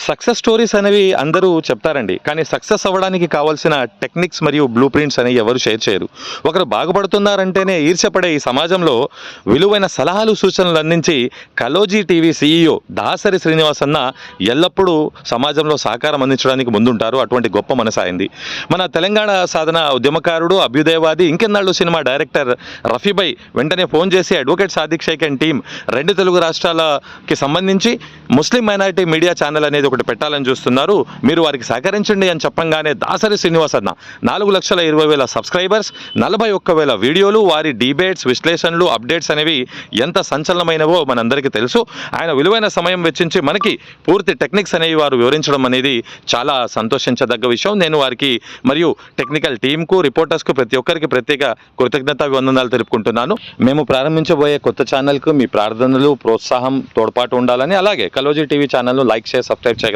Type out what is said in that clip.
Success stories అనేవి అందరూ చెప్తారండి. కానీ సక్సెస్ అవ్వడానికి కావాల్సిన టెక్నిక్స్ మరియు బ్లూ ప్రింట్స్ అనేవి ఎవరు షేర్ చేయరు. ఒకరు బాగుపడుతున్నారంటేనే ఈర్ష్యపడే ఈ సమాజంలో విలువైన సలహాలు సూచనలు అందించి కలోజీ టీవీ సీఈఓ దాసరి శ్రీనివాస్ అన్న ఎల్లప్పుడూ సమాజంలో సహకారం అందించడానికి ముందుంటారు. అటువంటి గొప్ప మనసాయింది. మన తెలంగాణ సాధన ఉద్యమకారుడు, అభ్యుదయవాది, ఇంకెన్నాళ్ళు సినిమా డైరెక్టర్ రఫీబై వెంటనే ఫోన్ చేసి advocate Sadiq Sheikh and team 2 తెలుగు రాష్ట్రాలకి సంబంధించి ముస్లిం మైనారిటీ మీడియా ఛానల్ అనేది ఒకటి పెట్టాలని చూస్తున్నారు, మీరు వారికి సహకరించండి అని చెప్పంగానే దాసరి శ్రీనివాస్ అన్న 4,20,000 సబ్స్క్రైబర్స్, 41,000 వీడియోలు, వారి డిబేట్స్, విశ్లేషణలు, అప్డేట్స్ అనేవి ఎంత సంచలనమైనవో మనందరికీ తెలుసు. ఆయన విలువైన సమయం వెచ్చించి మనకి పూర్తి టెక్నిక్స్ అనేవి వారు వివరించడం అనేది చాలా సంతోషించదగ్గ విషయం. నేను వారికి మరియు టెక్నికల్ టీంకు, రిపోర్టర్స్కు ప్రతి ఒక్కరికి ప్రత్యేక కృతజ్ఞతాభివందనాలు తెలుపుకుంటున్నాను. మేము ప్రారంభించబోయే కొత్త ఛానల్కు మీ ప్రార్థనలు, ప్రోత్సాహం, తోడ్పాటు ఉండాలని, అలాగే కలోజీ టీవీ ఛానల్ను లైక్, షేర్, సబ్స్క్రైబ్ చేయగలను.